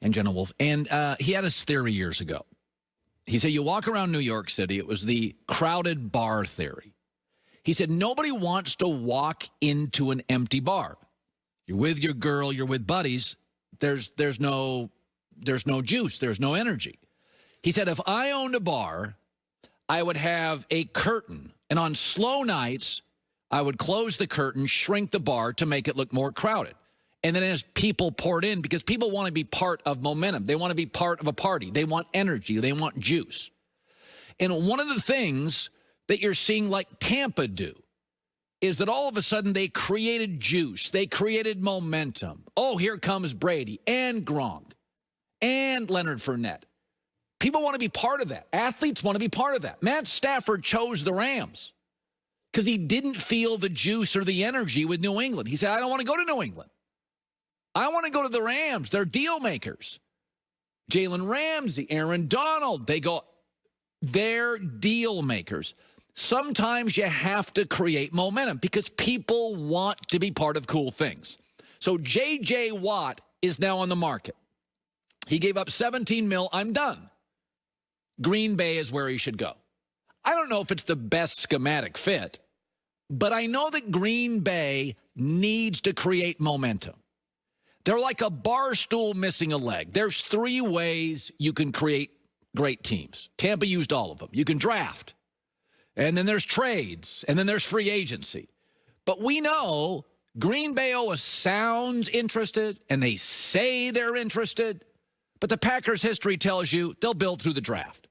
and Jenna Wolfe. And he had his theory years ago. He said, you walk around New York City, it was the crowded bar theory. He said, nobody wants to walk into an empty bar. You're with your girl, you're with buddies. There's no juice, there's no energy. He said, if I owned a bar, I would have a curtain. And on slow nights, I would close the curtain, shrink the bar to make it look more crowded. And then as people poured in, because people want to be part of momentum. They want to be part of a party. They want energy. They want juice. And one of the things that you're seeing like Tampa do is that all of a sudden they created juice. They created momentum. Oh, here comes Brady and Gronk and Leonard Fournette. People want to be part of that. Athletes want to be part of that. Matt Stafford chose the Rams because he didn't feel the juice or the energy with New England. He said, I don't want to go to New England. I want to go to the Rams. They're deal makers. Jalen Ramsey, Aaron Donald, they're deal makers. Sometimes you have to create momentum because people want to be part of cool things. So J.J. Watt is now on the market. He gave up $17 million. I'm done. Green Bay is where he should go. I don't know if it's the best schematic fit, but I know that Green Bay needs to create momentum. They're like a bar stool missing a leg. There's 3 ways you can create great teams. Tampa used all of them. You can draft, and then there's trades, and then there's free agency. But we know Green Bay always sounds interested, and they say they're interested, but the Packers' history tells you they'll build through the draft.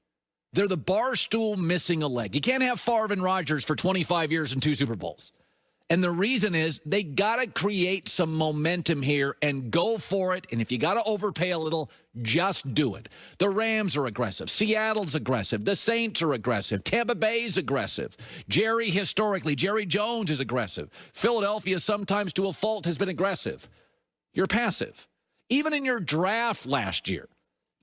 They're the bar stool missing a leg. You can't have Favre and Rodgers for 25 years and 2 Super Bowls. And the reason is they got to create some momentum here and go for it. And if you got to overpay a little, just do it. The Rams are aggressive. Seattle's aggressive. The Saints are aggressive. Tampa Bay's aggressive. Jerry Jones is aggressive. Philadelphia, sometimes to a fault, has been aggressive. You're passive. Even in your draft last year,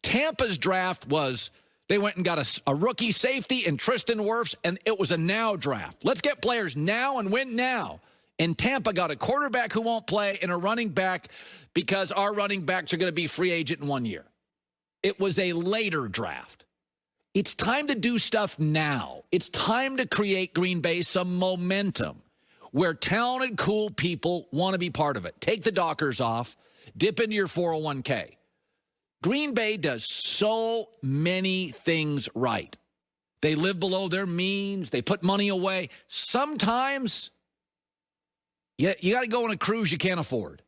Tampa's draft was they went and got a rookie safety and Tristan Wirfs, and it was a now draft. Let's get players now and win now. And Tampa got a quarterback who won't play and a running back because our running backs are going to be free agent in 1 year. It was a later draft. It's time to do stuff now. It's time to create Green Bay some momentum where talented, cool people want to be part of it. Take the Dockers off. Dip into your 401k. Green Bay does so many things right. They live below their means. They put money away. Sometimes you got to go on a cruise you can't afford.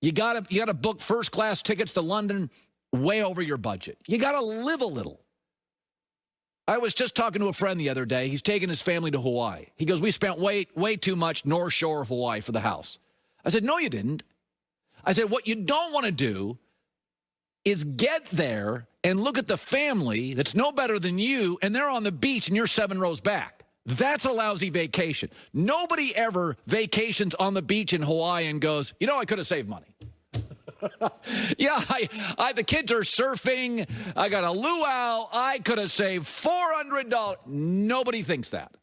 You got to book first-class tickets to London way over your budget. You got to live a little. I was just talking to a friend the other day. He's taking his family to Hawaii. He goes, we spent way too much North Shore of Hawaii for the house. I said, no, you didn't. I said, what you don't want to do is get there and look at the family that's no better than you, and they're on the beach and you're 7 rows back. That's a lousy vacation. Nobody ever vacations on the beach in Hawaii and goes, you know, I could have saved money. Yeah, the kids are surfing. I got a luau. I could have saved $400. Nobody thinks that.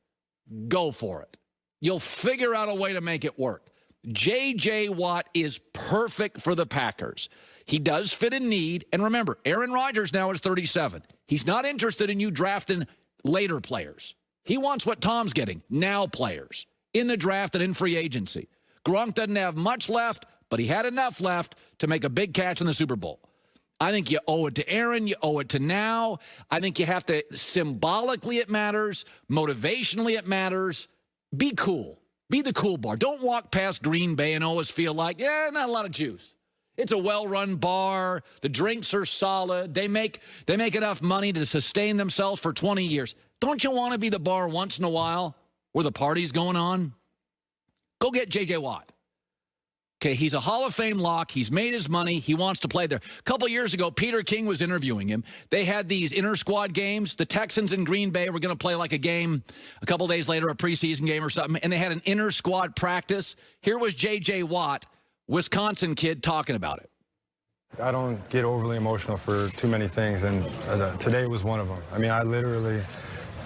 Go for it. You'll figure out a way to make it work. J.J. Watt is perfect for the Packers. He does fit in need. And remember, Aaron Rodgers now is 37. He's not interested in you drafting later players. He wants what Tom's getting, now players, in the draft and in free agency. Gronk doesn't have much left, but he had enough left to make a big catch in the Super Bowl. I think you owe it to Aaron. You owe it to now. I think you have to, symbolically it matters. Motivationally it matters. Be cool. Be the cool bar. Don't walk past Green Bay and always feel like, yeah, not a lot of juice. It's a well-run bar. The drinks are solid. They make enough money to sustain themselves for 20 years. Don't you want to be the bar once in a while where the party's going on? Go get J.J. Watt. Okay, he's a Hall of Fame lock. He's made his money. He wants to play there. A couple years ago, Peter King was interviewing him. They had these inter-squad games. The Texans and Green Bay were going to play like a game a couple days later, a preseason game or something, and they had an inter-squad practice. Here was J.J. Watt, Wisconsin kid, talking about it. I don't get overly emotional for too many things, and today was one of them. I mean, I literally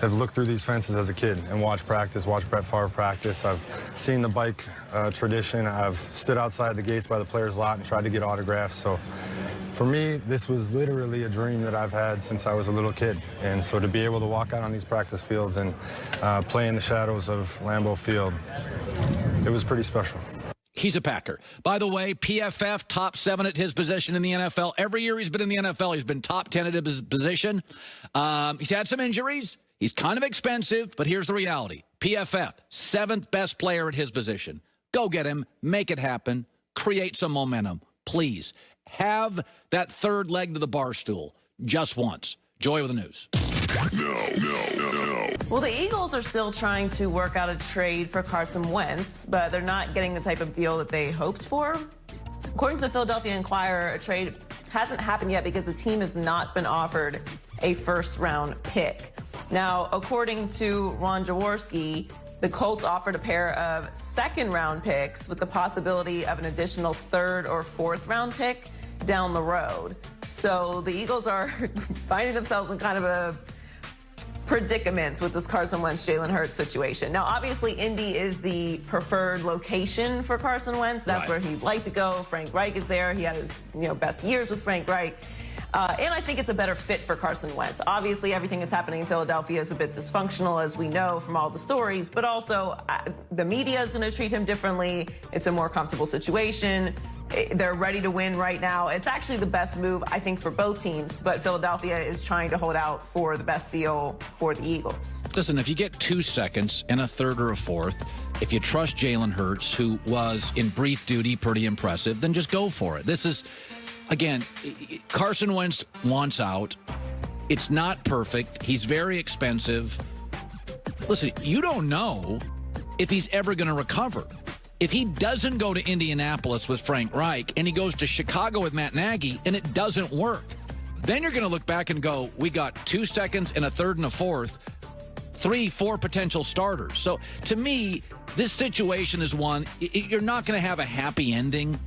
have looked through these fences as a kid and watched practice, watched Brett Favre practice. I've seen the bike tradition. I've stood outside the gates by the players' lot and tried to get autographs. So For me, this was literally a dream that I've had since I was a little kid. And so to be able to walk out on these practice fields and play in the shadows of Lambeau Field, it was pretty special. He's a Packer. By the way, PFF, top 7 at his position in the NFL. Every year he's been in the NFL, he's been top 10 at his position. He's had some injuries. He's kind of expensive, but here's the reality. PFF, 7th best player at his position. Go get him. Make it happen. Create some momentum. Please. Have that third leg to the bar stool just once. Joy with the news. No. Well, the Eagles are still trying to work out a trade for Carson Wentz, but they're not getting the type of deal that they hoped for. According to the Philadelphia Inquirer, a trade hasn't happened yet because the team has not been offered a first-round pick. Now, according to Ron Jaworski, the Colts offered a pair of second-round picks with the possibility of an additional third or fourth-round pick down the road. So the Eagles are finding themselves in kind of a predicament with this Carson Wentz, Jalen Hurts situation. Now, obviously, Indy is the preferred location for Carson Wentz. That's where he'd like to go. Frank Reich is there. He had his best years with Frank Reich. And I think it's a better fit for Carson Wentz. Obviously, everything that's happening in Philadelphia is a bit dysfunctional, as we know from all the stories, but also the media is going to treat him differently. It's a more comfortable situation. They're ready to win right now. It's actually the best move, I think, for both teams, but Philadelphia is trying to hold out for the best deal for the Eagles. Listen, if you get 2 seconds and a third or a fourth, if you trust Jalen Hurts, who was in brief duty pretty impressive, then just go for it. This is... Again, Carson Wentz wants out. It's not perfect. He's very expensive. Listen, you don't know if he's ever going to recover. If he doesn't go to Indianapolis with Frank Reich and he goes to Chicago with Matt Nagy and it doesn't work, then you're going to look back and go, we got 2 seconds and a third and a fourth, 3, 4 potential starters. So to me, this situation is one, you're not going to have a happy ending.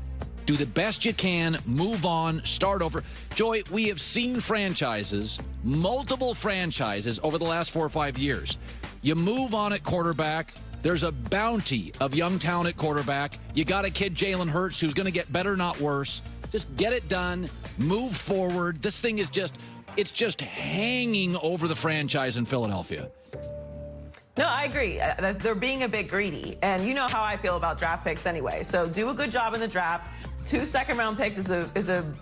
Do the best you can, move on, start over. Joy, we have seen franchises, multiple franchises over the last 4 or 5 years. You move on at quarterback. There's a bounty of young talent at quarterback. You got a kid, Jalen Hurts, who's going to get better, not worse. Just get it done. Move forward. This thing is it's just hanging over the franchise in Philadelphia. No, I agree. They're being a bit greedy. And you know how I feel about draft picks anyway. So do a good job in the draft. 2 second-round picks is a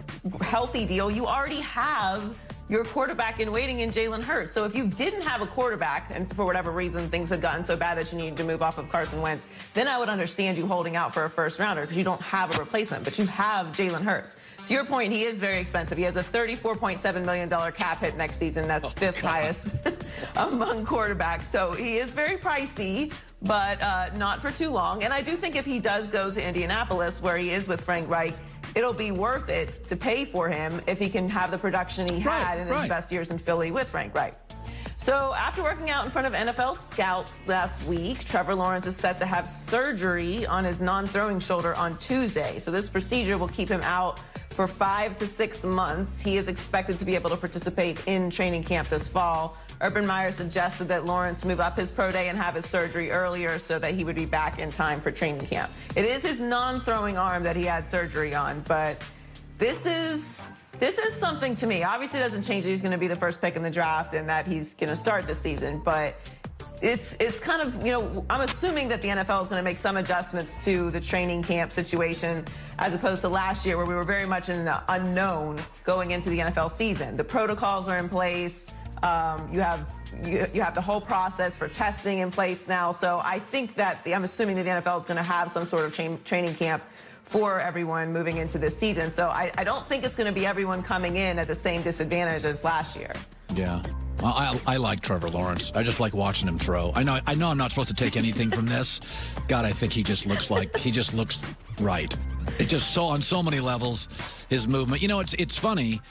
healthy deal. You already have your quarterback in waiting in Jalen Hurts. So if you didn't have a quarterback, and for whatever reason things had gotten so bad that you needed to move off of Carson Wentz, then I would understand you holding out for a first-rounder because you don't have a replacement, but you have Jalen Hurts. To your point, he is very expensive. He has a $34.7 million cap hit next season. That's fifth highest among quarterbacks. So he is very pricey, but not for too long. And I do think if he does go to Indianapolis, where he is with Frank Reich, it'll be worth it to pay for him if he can have the production he had in his best years in Philly with Frank Reich. So after working out in front of NFL scouts last week, Trevor Lawrence is set to have surgery on his non-throwing shoulder on Tuesday. So this procedure will keep him out for 5 to 6 months. He is expected to be able to participate in training camp this fall. Urban Meyer suggested that Lawrence move up his pro day and have his surgery earlier so that he would be back in time for training camp. It is his non-throwing arm that he had surgery on, but this is something to me. Obviously, it doesn't change that he's going to be the first pick in the draft and that he's going to start this season, but it's kind of, I'm assuming that the NFL is going to make some adjustments to the training camp situation as opposed to last year where we were very much in the unknown going into the NFL season. The protocols are in place. You have the whole process for testing in place now. So I think that I'm assuming that the NFL is going to have some sort of training camp for everyone moving into this season. So I don't think it's going to be everyone coming in at the same disadvantage as last year. Yeah. Well, I like Trevor Lawrence. I just like watching him throw. I know I'm not supposed to take anything from this. God, I think he just looks right. It just on so many levels, his movement. It's funny.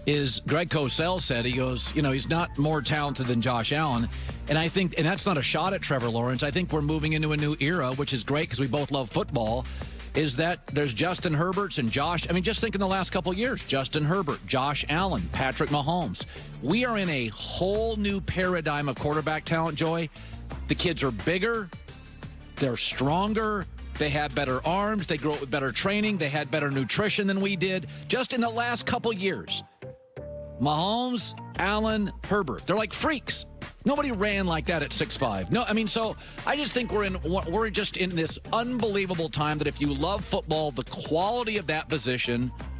Is Greg Cosell said, he goes, he's not more talented than Josh Allen. And I think, and that's not a shot at Trevor Lawrence, I think we're moving into a new era, which is great because we both love football, is that there's Justin Herberts and Josh. I mean, just think in the last couple of years, Justin Herbert, Josh Allen, Patrick Mahomes. We are in a whole new paradigm of quarterback talent, Joy. The kids are bigger, they're stronger, They have better arms. They grow up with better training. They had better nutrition than we did just in the last couple years. Mahomes, Allen, Herbert. They're like freaks. Nobody ran like that at 6'5". No, I mean, so I just think we're just in this unbelievable time that if you love football, the quality of that position